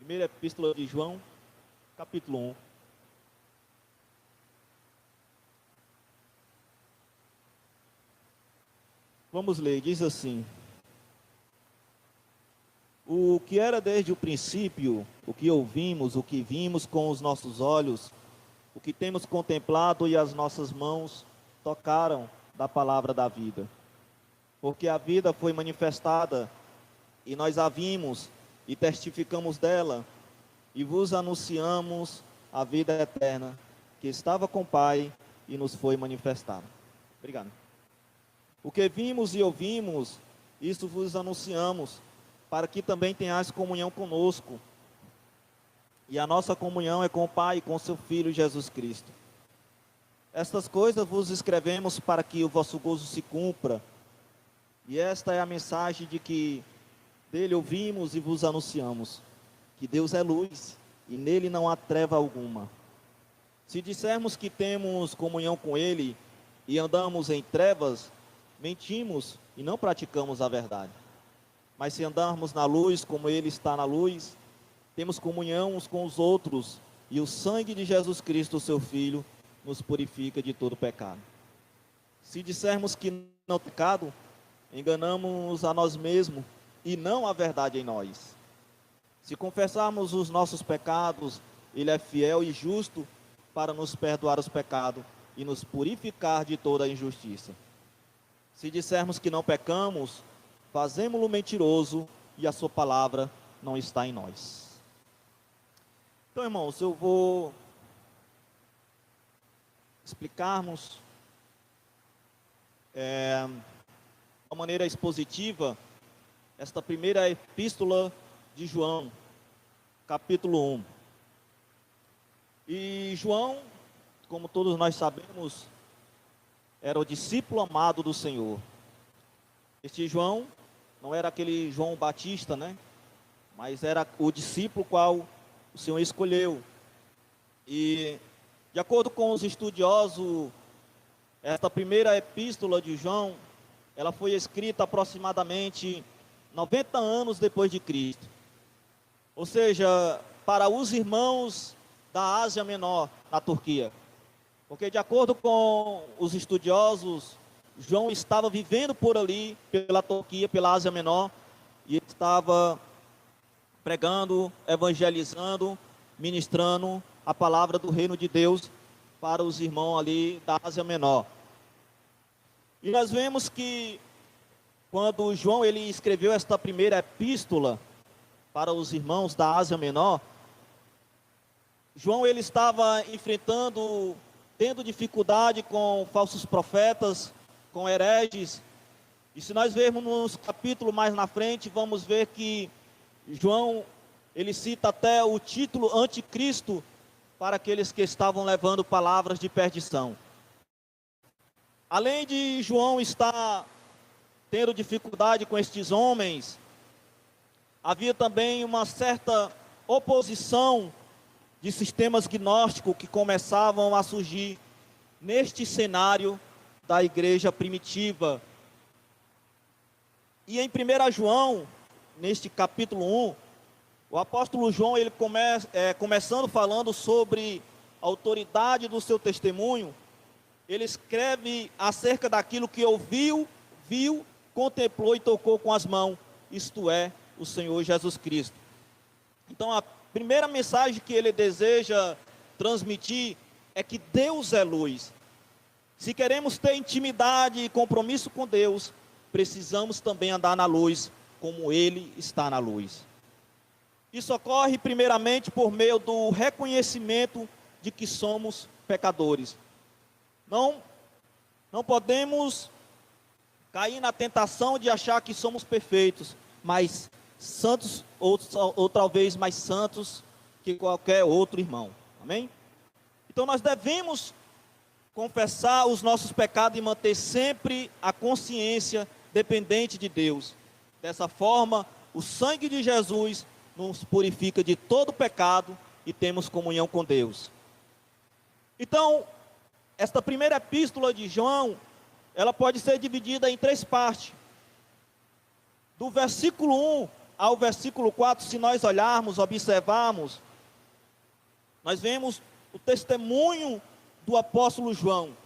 Primeira Epístola de João, capítulo 1. Vamos ler, diz assim: o que era desde o princípio, o que ouvimos, o que vimos com os nossos olhos, o que temos contemplado e as nossas mãos tocaram da palavra da vida. Porque a vida foi manifestada e nós a vimos e testificamos dela e vos anunciamos a vida eterna que estava com o Pai e nos foi manifestada. Obrigado. O que vimos e ouvimos, isso vos anunciamos, para que também tenhais comunhão conosco. E a nossa comunhão é com o Pai e com seu Filho Jesus Cristo. Estas coisas vos escrevemos para que o vosso gozo se cumpra. E esta é a mensagem de que dele ouvimos e vos anunciamos, que Deus é luz e nele não há treva alguma. Se dissermos que temos comunhão com ele e andamos em trevas, mentimos e não praticamos a verdade. Mas se andarmos na luz como ele está na luz, temos comunhão uns com os outros, e o sangue de Jesus Cristo, seu Filho, nos purifica de todo pecado. Se dissermos que não há pecado, enganamos a nós mesmos e não a verdade em nós. Se confessarmos os nossos pecados, ele é fiel e justo para nos perdoar os pecados e nos purificar de toda a injustiça. Se dissermos que não pecamos, fazemo-lo mentiroso e a sua palavra não está em nós. Então, irmãos, eu vou explicarmos de uma maneira expositiva esta primeira epístola de João, capítulo 1. E João, como todos nós sabemos, era o discípulo amado do Senhor. Este João não era aquele João Batista, né? Mas era o discípulo qual o Senhor escolheu. E, de acordo com os estudiosos, esta primeira epístola de João, ela foi escrita aproximadamente 90 anos depois de Cristo. Ou seja, para os irmãos da Ásia Menor, na Turquia. Porque, de acordo com os estudiosos, João estava vivendo por ali, pela Turquia, pela Ásia Menor, e ele estava pregando, evangelizando, ministrando a palavra do reino de Deus para os irmãos ali da Ásia Menor. E nós vemos que quando João ele escreveu esta primeira epístola para os irmãos da Ásia Menor, João ele estava enfrentando, tendo dificuldade com falsos profetas, com hereges. E se nós vermos nos capítulos mais na frente, vamos ver que João, ele cita até o título anticristo para aqueles que estavam levando palavras de perdição. Além de João estar tendo dificuldade com estes homens, havia também uma certa oposição de sistemas gnósticos que começavam a surgir neste cenário da igreja primitiva. E em 1 João, neste capítulo 1, o apóstolo João, ele começando falando sobre a autoridade do seu testemunho, ele escreve acerca daquilo que ouviu, viu, contemplou e tocou com as mãos, isto é, o Senhor Jesus Cristo. Então, a primeira mensagem que ele deseja transmitir é que Deus é luz. Se queremos ter intimidade e compromisso com Deus, precisamos também andar na luz, como Ele está na luz. Isso ocorre primeiramente por meio do reconhecimento de que somos pecadores. Não podemos cair na tentação de achar que somos perfeitos, mas santos, ou talvez mais santos que qualquer outro irmão. Amém? Então nós devemos confessar os nossos pecados e manter sempre a consciência dependente de Deus. Dessa forma, o sangue de Jesus nos purifica de todo pecado e temos comunhão com Deus. Então, esta primeira epístola de João, ela pode ser dividida em 3 partes. Do versículo 1 ao versículo 4, se nós olharmos, observarmos, nós vemos o testemunho do apóstolo João.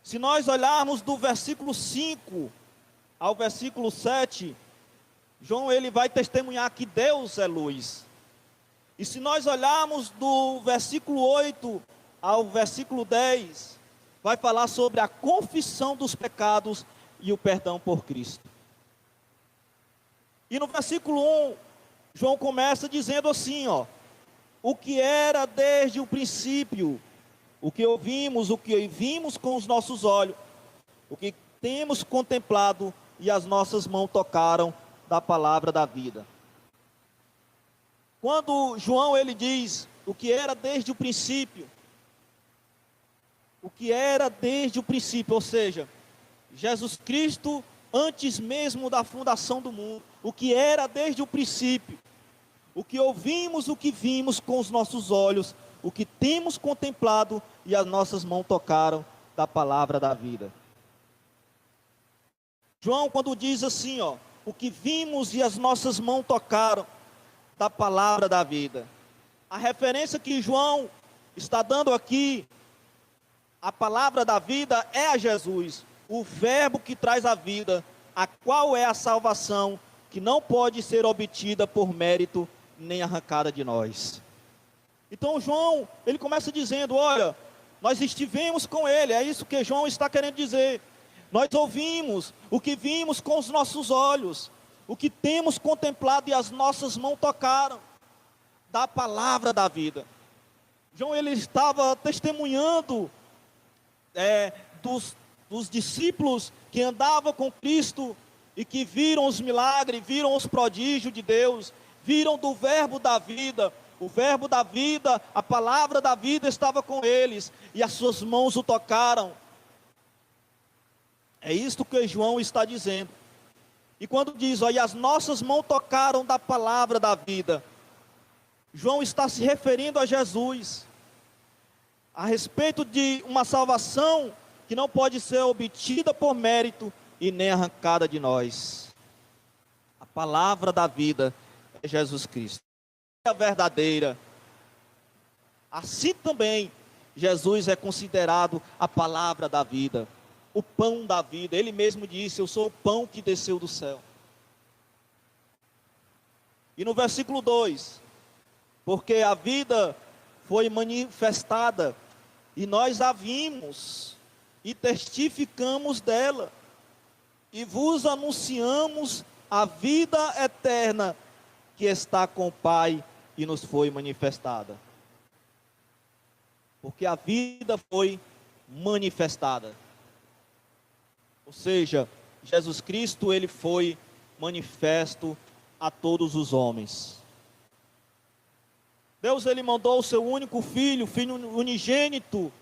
Se nós olharmos do versículo 5 ao versículo 7, João ele vai testemunhar que Deus é luz. E se nós olharmos do versículo 8 ao versículo 10, vai falar sobre a confissão dos pecados e o perdão por Cristo. E no versículo 1, João começa dizendo assim, o que era desde o princípio, o que ouvimos, o que vimos com os nossos olhos, o que temos contemplado e as nossas mãos tocaram da palavra da vida. Quando João ele diz o que era desde o princípio, o que era desde o princípio, ou seja, Jesus Cristo antes mesmo da fundação do mundo, o que era desde o princípio, o que ouvimos, o que vimos com os nossos olhos, o que temos contemplado e as nossas mãos tocaram da palavra da vida. João quando diz assim, o que vimos e as nossas mãos tocaram da palavra da vida. A referência que João está dando aqui, a palavra da vida é a Jesus, o verbo que traz a vida, a qual é a salvação, que não pode ser obtida por mérito nem arrancada de nós. Então João, ele começa dizendo, olha, nós estivemos com ele, é isso que João está querendo dizer. Nós ouvimos o que vimos com os nossos olhos, o que temos contemplado e as nossas mãos tocaram da palavra da vida. João ele estava testemunhando dos discípulos que andavam com Cristo e que viram os milagres, viram os prodígios de Deus, viram do verbo da vida. O verbo da vida, a palavra da vida estava com eles e as suas mãos o tocaram. É isto que João está dizendo. E quando diz, e as nossas mãos tocaram da palavra da vida, João está se referindo a Jesus, a respeito de uma salvação que não pode ser obtida por mérito e nem arrancada de nós. A palavra da vida é Jesus Cristo, é a verdadeira. Assim também, Jesus é considerado a palavra da vida, o pão da vida. Ele mesmo disse, eu sou o pão que desceu do céu. E no versículo 2, porque a vida foi manifestada, e nós a vimos, e testificamos dela, e vos anunciamos a vida eterna, que está com o Pai, e nos foi manifestada. Porque a vida foi manifestada. Ou seja, Jesus Cristo, ele foi manifesto a todos os homens. Deus, ele mandou o seu único filho, filho unigênito,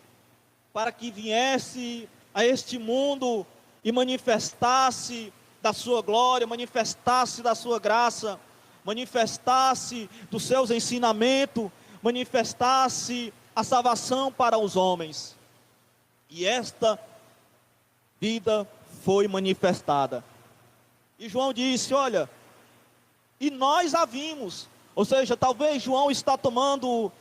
para que viesse a este mundo e manifestasse da sua glória, manifestasse da sua graça, manifestasse dos seus ensinamentos, manifestasse a salvação para os homens. E esta vida foi manifestada. E João disse, olha, e nós a vimos. Ou seja, talvez João está tomando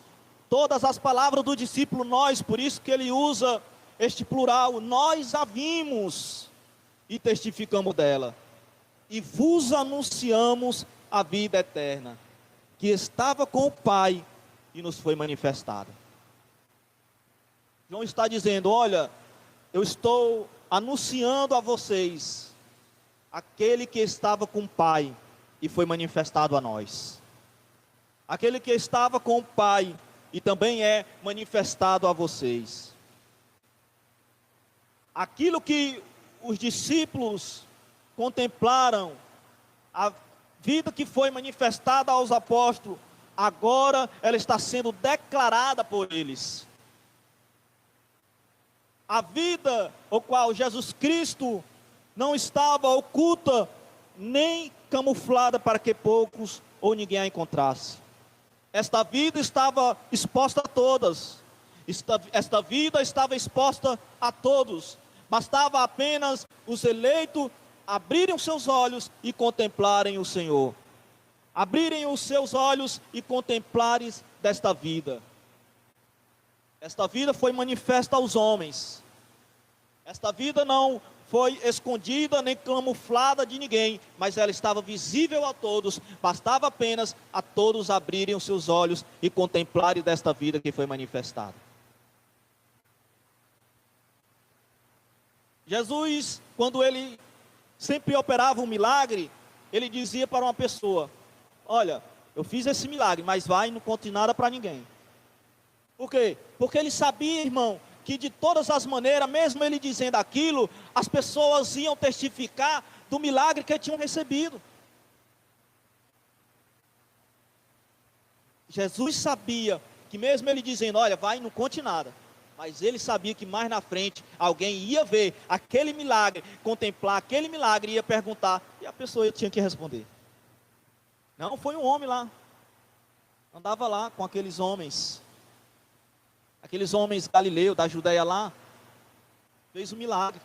todas as palavras do discípulo nós, por isso que ele usa este plural, nós a vimos e testificamos dela. E vos anunciamos a vida eterna, que estava com o Pai e nos foi manifestada. João está dizendo, olha, eu estou anunciando a vocês aquele que estava com o Pai e foi manifestado a nós. Aquele que estava com o Pai e também é manifestado a vocês. Aquilo que os discípulos contemplaram, a vida que foi manifestada aos apóstolos, agora ela está sendo declarada por eles. A vida o qual Jesus Cristo não estava oculta, nem camuflada para que poucos ou ninguém a encontrasse. Esta vida estava exposta a todas. Esta vida estava exposta a todos. Bastava apenas os eleitos abrirem os seus olhos e contemplarem o Senhor. abrirem os seus olhos e contemplarem desta vida. Esta vida foi manifesta aos homens. Esta vida não foi escondida nem camuflada de ninguém, mas ela estava visível a todos. Bastava apenas a todos abrirem os seus olhos e contemplarem desta vida que foi manifestada. Jesus, quando ele sempre operava um milagre, ele dizia para uma pessoa: olha, eu fiz esse milagre, mas vai e não conte nada para ninguém. Por quê? Porque ele sabia, irmão, que de todas as maneiras, mesmo ele dizendo aquilo, as pessoas iam testificar do milagre que tinham recebido. Jesus sabia que mesmo ele dizendo, olha, vai e não conte nada, mas ele sabia que mais na frente alguém ia ver aquele milagre, contemplar aquele milagre, ia perguntar, e a pessoa tinha que responder. Não, foi um homem lá, andava lá com aqueles homens galileus da Judéia lá, fez um milagre.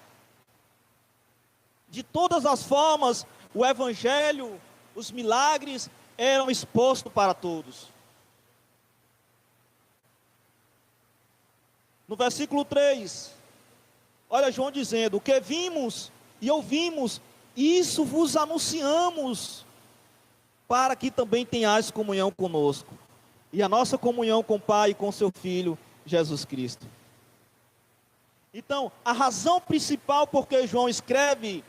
De todas as formas, o evangelho, os milagres eram expostos para todos. No versículo 3, olha João dizendo, o que vimos e ouvimos, isso vos anunciamos, para que também tenhais comunhão conosco. E a nossa comunhão com o Pai e com seu Filho, Jesus Cristo. Então, a razão principal por que João escreve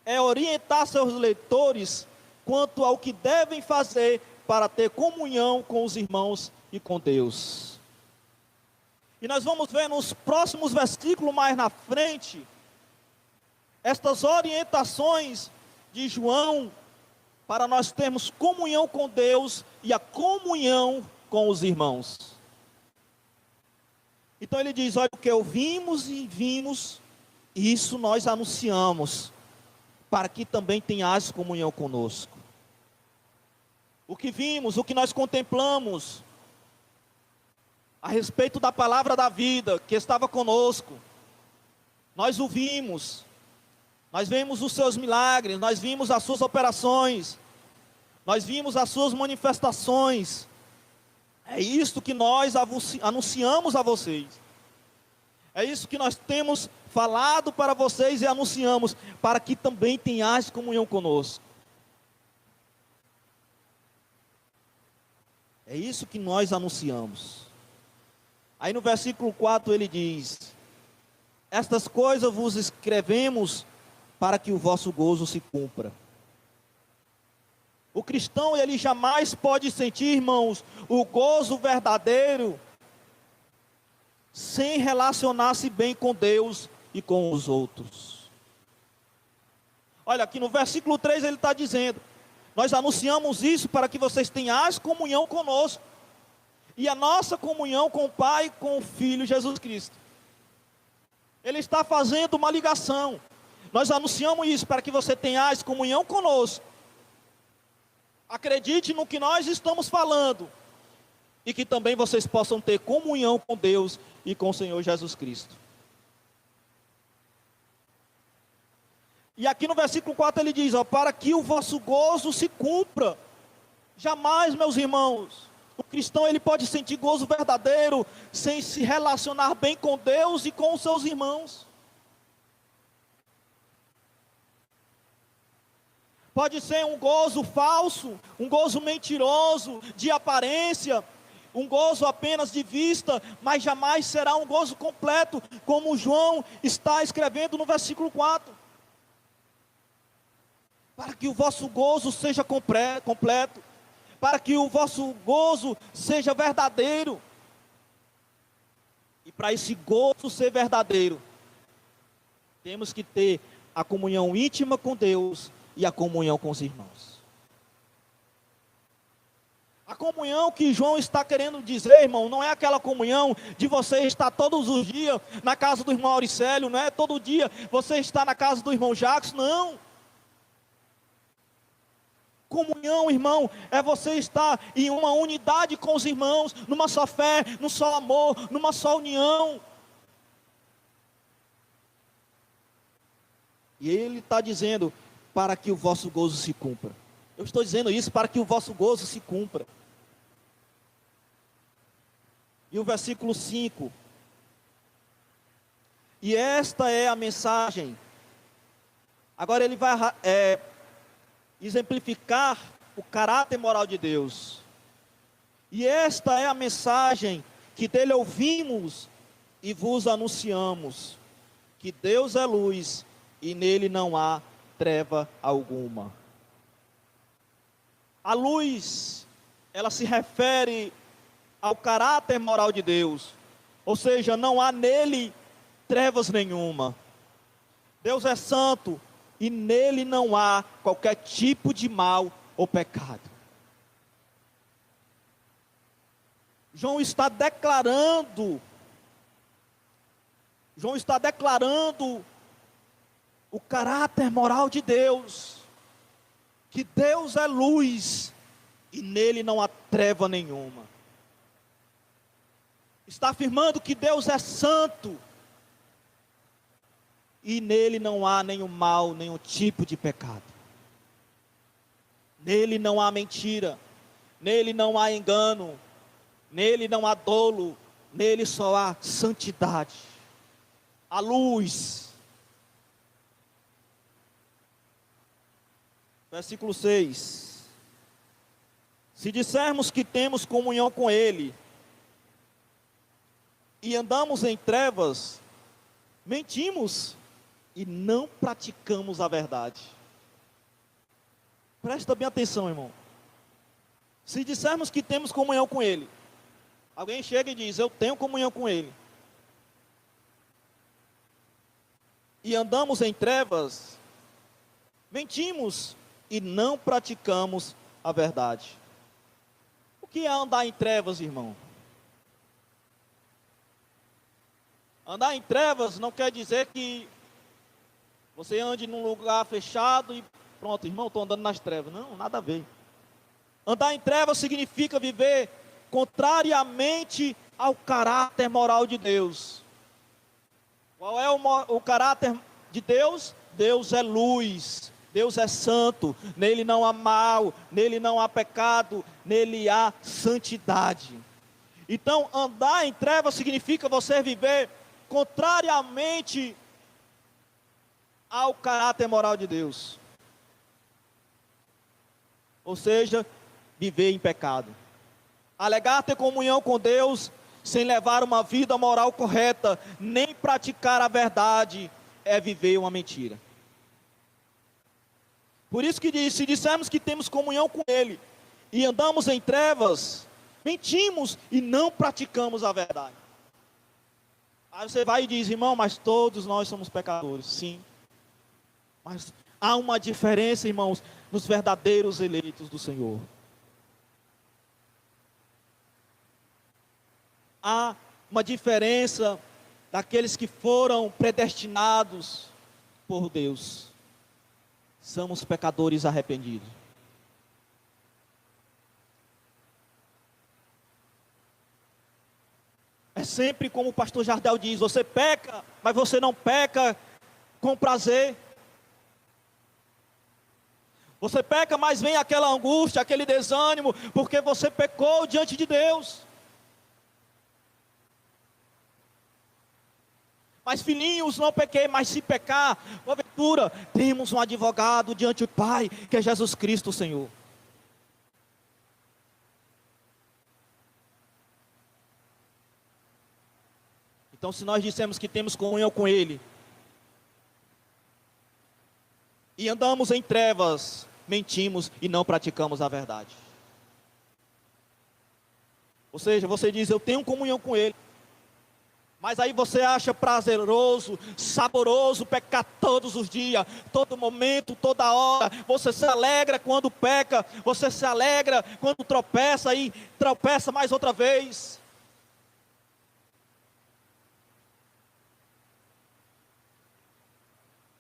é orientar seus leitores quanto ao que devem fazer para ter comunhão com os irmãos e com Deus. E nós vamos ver nos próximos versículos mais na frente, estas orientações de João para nós termos comunhão com Deus e a comunhão com os irmãos. Então ele diz, olha, o que ouvimos e vimos, isso nós anunciamos, para que também tenhais comunhão conosco. O que vimos, o que nós contemplamos, a respeito da palavra da vida, que estava conosco, nós o vimos, nós vimos os seus milagres, nós vimos as suas operações, nós vimos as suas manifestações. É isso que nós anunciamos a vocês. É isso que nós temos falado para vocês e anunciamos, para que também tenhais comunhão conosco. É isso que nós anunciamos. Aí no versículo 4 ele diz, estas coisas vos escrevemos para que o vosso gozo se cumpra. O cristão, ele jamais pode sentir, irmãos, o gozo verdadeiro, sem relacionar-se bem com Deus e com os outros. Olha, aqui no versículo 3 ele está dizendo, nós anunciamos isso para que vocês tenhais comunhão conosco, e a nossa comunhão com o Pai e com o Filho Jesus Cristo. Ele está fazendo uma ligação. Nós anunciamos isso para que você tenhais comunhão conosco. Acredite no que nós estamos falando. E que também vocês possam ter comunhão com Deus e com o Senhor Jesus Cristo. E aqui no versículo 4 ele diz, ó, para que o vosso gozo se cumpra. Jamais, meus irmãos, o cristão ele pode sentir gozo verdadeiro sem se relacionar bem com Deus e com os seus irmãos. Pode ser um gozo falso, um gozo mentiroso, de aparência, um gozo apenas de vista, mas jamais será um gozo completo, como João está escrevendo no versículo 4. Para que o vosso gozo seja completo, para que o vosso gozo seja verdadeiro. E para esse gozo ser verdadeiro, temos que ter a comunhão íntima com Deus e a comunhão com os irmãos. A comunhão que João está querendo dizer, irmão, não é aquela comunhão de você estar todos os dias na casa do irmão Auricélio, não é todo dia você está na casa do irmão Jacques, não. Comunhão, irmão, é você estar em uma unidade com os irmãos, numa só fé, num só amor, numa só união. E ele está dizendo, para que o vosso gozo se cumpra. Eu estou dizendo isso para que o vosso gozo se cumpra. E o versículo 5. E esta é a mensagem. Agora ele vai exemplificar o caráter moral de Deus. E esta é a mensagem que dele ouvimos e vos anunciamos, que Deus é luz e nele não há treva alguma. A luz, ela se refere ao caráter moral de Deus, ou seja, não há nele trevas nenhuma. Deus é santo e nele não há qualquer tipo de mal ou pecado. João está declarando o caráter moral de Deus, que Deus é luz e nele não há treva nenhuma. Está afirmando que Deus é santo e nele não há nenhum mal, nenhum tipo de pecado. Nele não há mentira, nele não há engano, nele não há dolo, nele só há santidade, a luz. Versículo 6. Se dissermos que temos comunhão com Ele e andamos em trevas, mentimos e não praticamos a verdade. Presta bem atenção, irmão. Se dissermos que temos comunhão com Ele, alguém chega e diz: eu tenho comunhão com Ele, e andamos em trevas, mentimos e não praticamos a verdade. O que é andar em trevas, irmão? Andar em trevas não quer dizer que você ande num lugar fechado e pronto, irmão, estou andando nas trevas. Não, nada a ver. Andar em trevas significa viver contrariamente ao caráter moral de Deus. Qual é o caráter de Deus? Deus é luz, Deus é santo, nele não há mal, nele não há pecado, nele há santidade. Então, andar em trevas significa você viver contrariamente ao caráter moral de Deus. Ou seja, viver em pecado. Alegar ter comunhão com Deus sem levar uma vida moral correta, nem praticar a verdade, é viver uma mentira. Por isso que diz: se dissermos que temos comunhão com Ele e andamos em trevas, mentimos e não praticamos a verdade. Aí você vai e diz: irmão, mas todos nós somos pecadores. Sim, mas há uma diferença, irmãos, nos verdadeiros eleitos do Senhor. Há uma diferença daqueles que foram predestinados por Deus. Somos pecadores arrependidos. É sempre como o pastor Jardel diz: você peca, mas você não peca com prazer. Você peca, mas vem aquela angústia, aquele desânimo, porque você pecou diante de Deus. Mas filhinhos, não pequei, mas se pecar, porventura, temos um advogado diante do Pai, que é Jesus Cristo, o Senhor. Então, se nós dissemos que temos comunhão com Ele, e andamos em trevas, mentimos e não praticamos a verdade. Ou seja, você diz: eu tenho comunhão com Ele, mas aí você acha prazeroso, saboroso pecar todos os dias, todo momento, toda hora. Você se alegra quando peca, você se alegra quando tropeça e tropeça mais outra vez.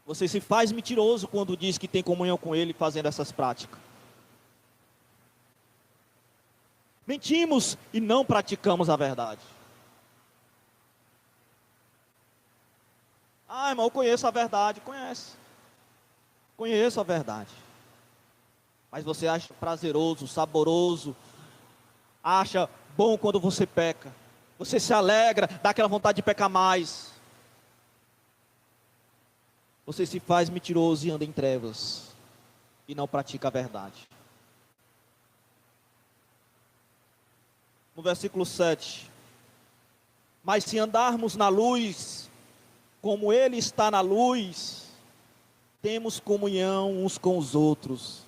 Você se faz mentiroso quando diz que tem comunhão com Ele fazendo essas práticas. Mentimos e não praticamos a verdade. Ah, irmão, eu conheço a verdade. Conheço a verdade. Mas você acha prazeroso, saboroso, acha bom quando você peca. Você se alegra, dá aquela vontade de pecar mais. Você se faz mentiroso e anda em trevas e não pratica a verdade. No versículo 7. Mas se andarmos na luz, como Ele está na luz, temos comunhão uns com os outros.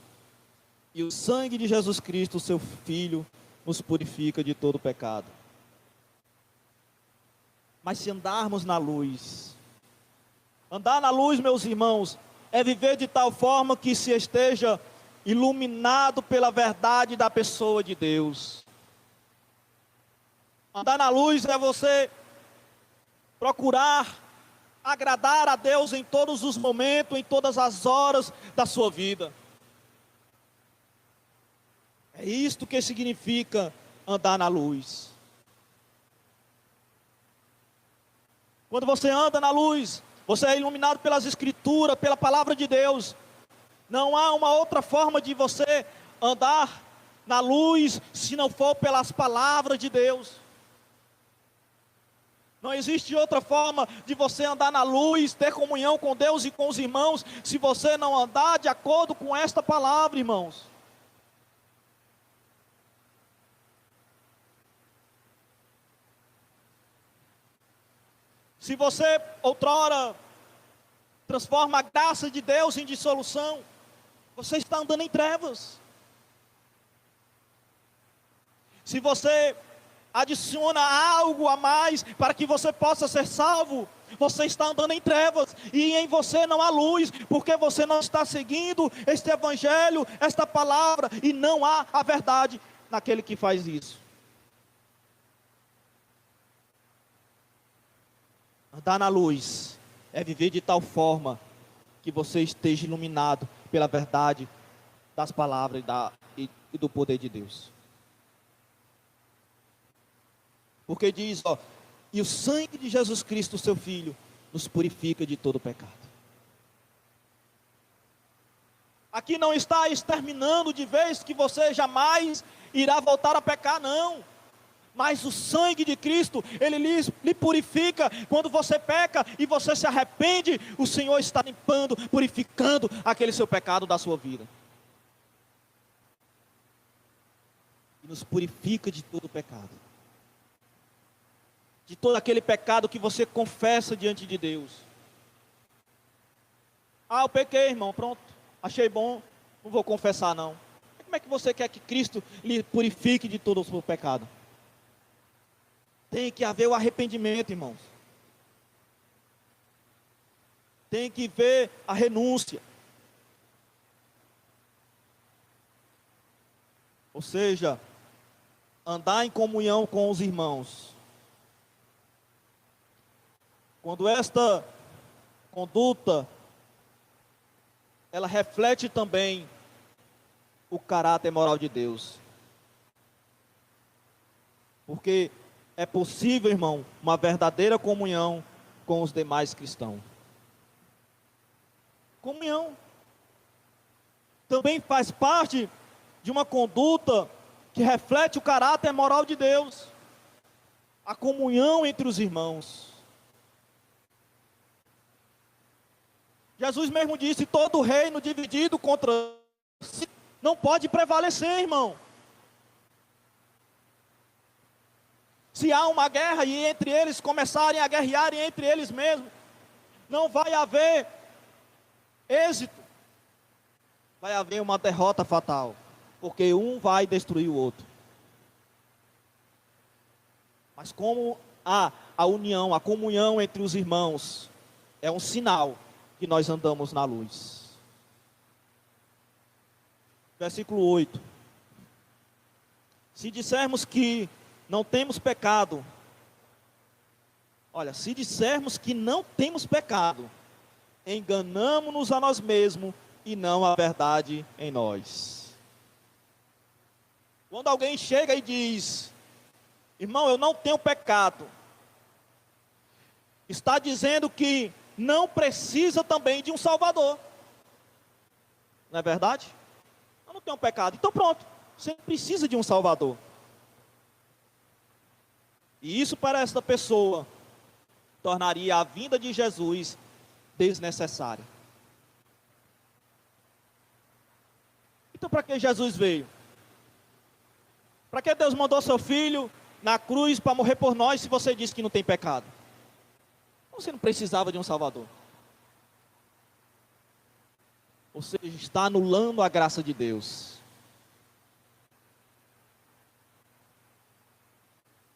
E o sangue de Jesus Cristo, seu Filho, nos purifica de todo pecado. Mas se andarmos na luz, andar na luz, meus irmãos, é viver de tal forma que se esteja iluminado pela verdade da pessoa de Deus. Andar na luz é você procurar agradar a Deus em todos os momentos, em todas as horas da sua vida. É isto que significa andar na luz. Quando você anda na luz, você é iluminado pelas Escrituras, pela palavra de Deus. Não há uma outra forma de você andar na luz, se não for pelas palavras de Deus. Não existe outra forma de você andar na luz, ter comunhão com Deus e com os irmãos, se você não andar de acordo com esta palavra, irmãos. Se você outrora transforma a graça de Deus em dissolução, você está andando em trevas. Se você adiciona algo a mais para que você possa ser salvo, você está andando em trevas, e em você não há luz, porque você não está seguindo este evangelho, esta palavra, e não há a verdade naquele que faz isso. Andar na luz é viver de tal forma que você esteja iluminado pela verdade das palavras e do poder de Deus. Porque diz, e o sangue de Jesus Cristo, seu Filho, nos purifica de todo pecado. Aqui não está exterminando de vez que você jamais irá voltar a pecar, não. Mas o sangue de Cristo, Ele lhe purifica. Quando você peca e você se arrepende, o Senhor está limpando, purificando aquele seu pecado da sua vida. E nos purifica de todo pecado. De todo aquele pecado que você confessa diante de Deus. Eu pequei, irmão, pronto, achei bom, não vou confessar não. Como é que você quer que Cristo lhe purifique de todo o seu pecado? Tem que haver o arrependimento, irmãos. Tem que haver a renúncia. Ou seja, andar em comunhão com os irmãos. Quando esta conduta, ela reflete também o caráter moral de Deus. Porque é possível, irmão, uma verdadeira comunhão com os demais cristãos. Comunhão também faz parte de uma conduta que reflete o caráter moral de Deus. A comunhão entre os irmãos. Jesus mesmo disse, todo reino dividido contra si não pode prevalecer, irmão. Se há uma guerra e entre eles começarem a guerrearem entre eles mesmos, não vai haver êxito. Vai haver uma derrota fatal, porque um vai destruir o outro. Mas como há a união, a comunhão entre os irmãos, é um sinal que nós andamos na luz. Versículo 8. Se dissermos que não temos pecado, olha, se dissermos que não temos pecado, enganamo-nos a nós mesmos e não a verdade em nós. Quando alguém chega e diz, irmão, eu não tenho pecado, está dizendo que não precisa também de um Salvador. Não é verdade? Eu não tenho pecado. Então pronto, você precisa de um Salvador. E isso para esta pessoa tornaria a vinda de Jesus desnecessária. Então para que Jesus veio? Para que Deus mandou seu filho na cruz para morrer por nós se você disse que não tem pecado? Você não precisava de um Salvador. Você está anulando a graça de Deus.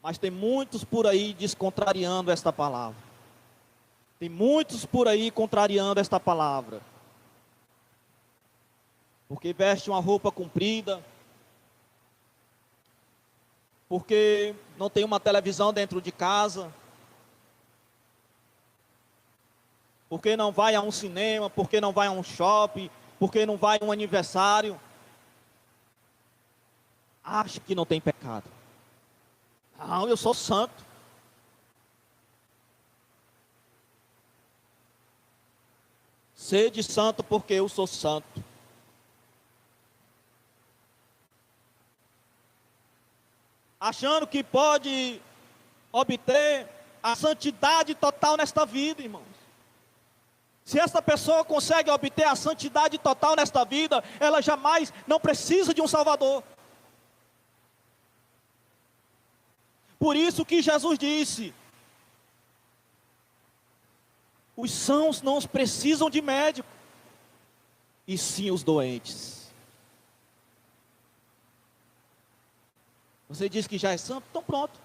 Mas tem muitos por aí descontrariando esta palavra. Tem muitos por aí contrariando esta palavra. Porque veste uma roupa comprida. Porque não tem uma televisão dentro de casa. Porque não vai a um cinema, porque não vai a um shopping, porque não vai a um aniversário. Acha que não tem pecado. Não, eu sou santo. Sede santo porque eu sou santo. Achando que pode obter a santidade total nesta vida, irmãos. Se esta pessoa consegue obter a santidade total nesta vida, ela jamais não precisa de um Salvador. Por isso que Jesus disse, os sãos não precisam de médico, e sim os doentes. Você diz que já é santo, então pronto.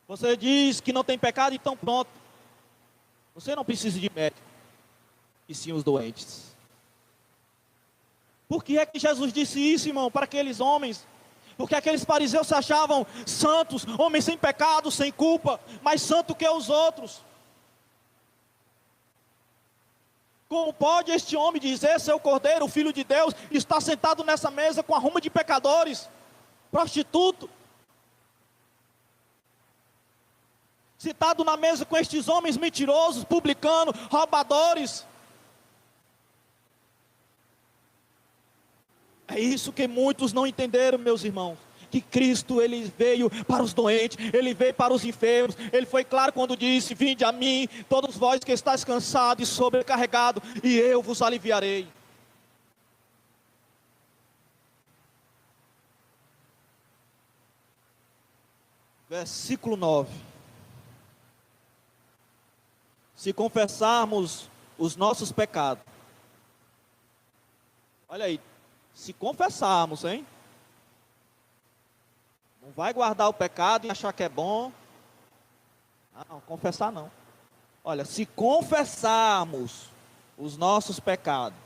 Você diz que não tem pecado, então pronto. Você não precisa de médico, e sim os doentes. Por que é que Jesus disse isso, irmão, para aqueles homens? Porque aqueles fariseus se achavam santos, homens sem pecado, sem culpa, mais santo que os outros. Como pode este homem dizer, seu cordeiro, o filho de Deus, está sentado nessa mesa com a ruma de pecadores, prostituto? Sentado na mesa com estes homens mentirosos, publicanos, roubadores. É isso que muitos não entenderam, meus irmãos. Que Cristo, Ele veio para os doentes, Ele veio para os enfermos. Ele foi claro quando disse, vinde a mim, todos vós que estáis cansados e sobrecarregados, e eu vos aliviarei. Versículo 9. Se confessarmos os nossos pecados. Olha aí. Se confessarmos, hein? Não vai guardar o pecado e achar que é bom. Não, confessar não. Olha, se confessarmos os nossos pecados,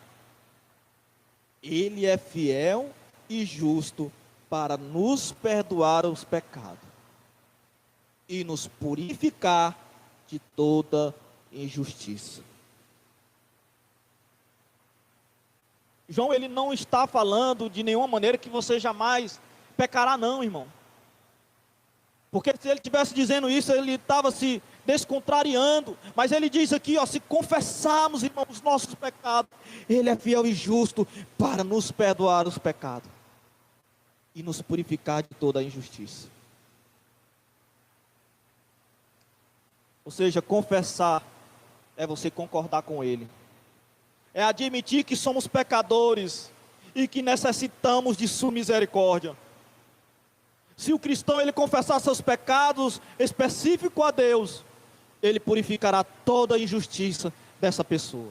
Ele é fiel e justo para nos perdoar os pecados e nos purificar de toda injustiça. João, ele não está falando de nenhuma maneira que você jamais pecará não, irmão. Porque se ele estivesse dizendo isso, ele estava se descontrariando. Mas ele diz aqui, ó, se confessarmos, irmãos, os nossos pecados, Ele é fiel e justo para nos perdoar os pecados e nos purificar de toda a injustiça. Ou seja, confessar é você concordar com Ele. É admitir que somos pecadores e que necessitamos de sua misericórdia. Se o cristão ele confessar seus pecados específicos a Deus, ele purificará toda a injustiça dessa pessoa.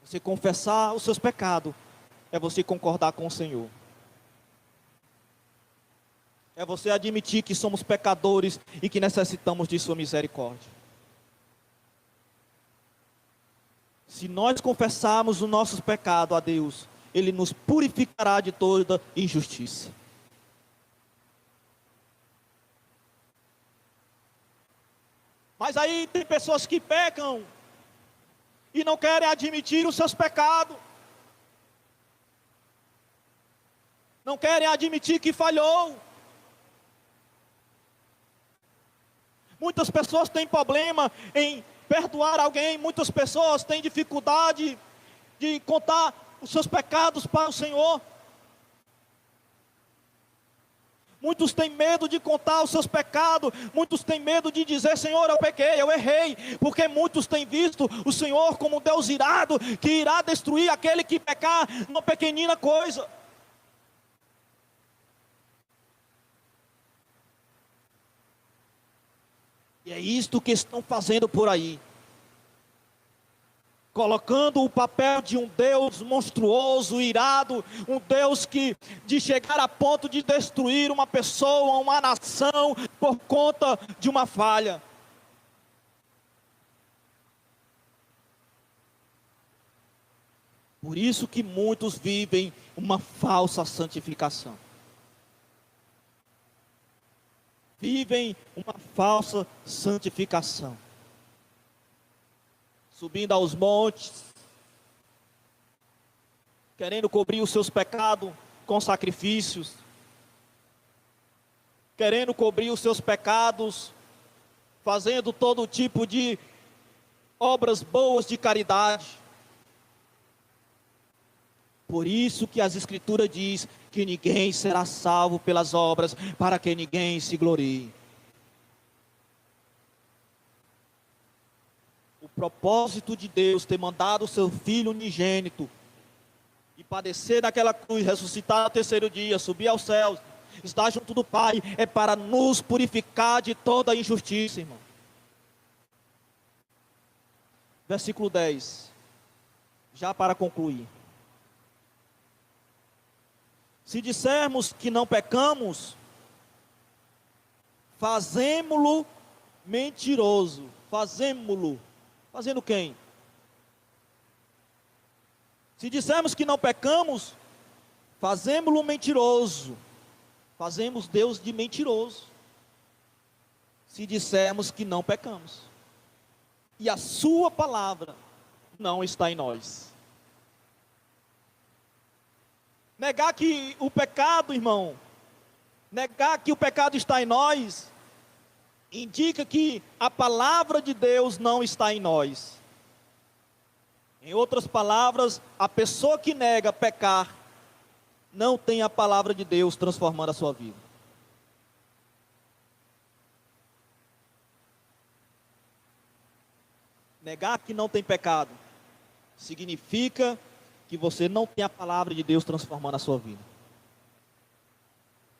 Você confessar os seus pecados é você concordar com o Senhor. É você admitir que somos pecadores e que necessitamos de sua misericórdia. Se nós confessarmos os nossos pecados a Deus, Ele nos purificará de toda injustiça. Mas aí tem pessoas que pecam e não querem admitir os seus pecados. Não querem admitir que falhou. Muitas pessoas têm problema em perdoar alguém. Muitas pessoas têm dificuldade de contar os seus pecados para o Senhor. Muitos têm medo de contar os seus pecados. Muitos têm medo de dizer: Senhor, eu pequei, eu errei. Porque muitos têm visto o Senhor como um Deus irado, que irá destruir aquele que pecar numa pequenina coisa. E é isto que estão fazendo por aí, colocando o papel de um Deus monstruoso, irado, um Deus que de chegar a ponto de destruir uma pessoa, uma nação, por conta de uma falha. Por isso que muitos vivem uma falsa santificação. Vivem uma falsa santificação. Subindo aos montes, querendo cobrir os seus pecados com sacrifícios, querendo cobrir os seus pecados, fazendo todo tipo de obras boas de caridade. Por isso que as Escrituras diz que ninguém será salvo pelas obras, para que ninguém se glorie. O propósito de Deus ter mandado o seu Filho unigênito e padecer naquela cruz, ressuscitar no terceiro dia, subir aos céus, estar junto do Pai, é para nos purificar de toda a injustiça, irmão. Versículo 10, já para concluir. Se dissermos que não pecamos, fazemo-lo mentiroso. Fazemo-lo. Fazendo quem? Se dissermos que não pecamos, fazemo-lo mentiroso. Fazemos Deus de mentiroso. Se dissermos que não pecamos. E a sua palavra não está em nós. Negar que o pecado, irmão, negar que o pecado está em nós, indica que a palavra de Deus não está em nós. Em outras palavras, a pessoa que nega pecar, não tem a palavra de Deus transformando a sua vida. Negar que não tem pecado, significa que você não tem a palavra de Deus transformando a sua vida.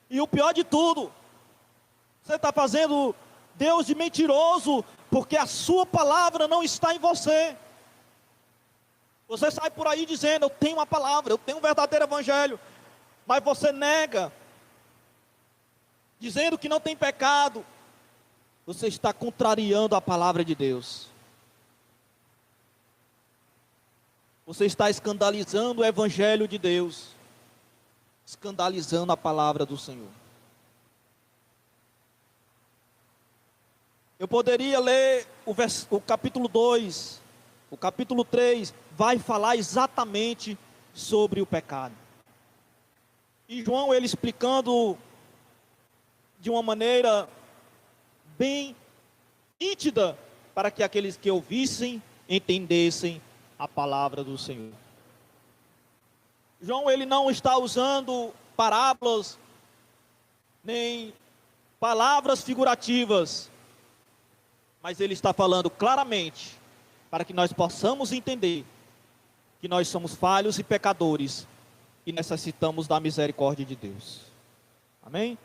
E o pior de tudo, você está fazendo Deus de mentiroso, porque a sua palavra não está em você. Você sai por aí dizendo: eu tenho uma palavra, eu tenho um verdadeiro evangelho, mas você nega, dizendo que não tem pecado. Você está contrariando a palavra de Deus. Você está escandalizando o evangelho de Deus, escandalizando a palavra do Senhor. Eu poderia ler o capítulo 2, o capítulo 3, vai falar exatamente sobre o pecado. E João, ele explicando de uma maneira bem nítida, para que aqueles que ouvissem, entendessem a palavra do Senhor. João, ele não está usando parábolas, nem palavras figurativas, mas ele está falando claramente, para que nós possamos entender que nós somos falhos e pecadores, e necessitamos da misericórdia de Deus. Amém?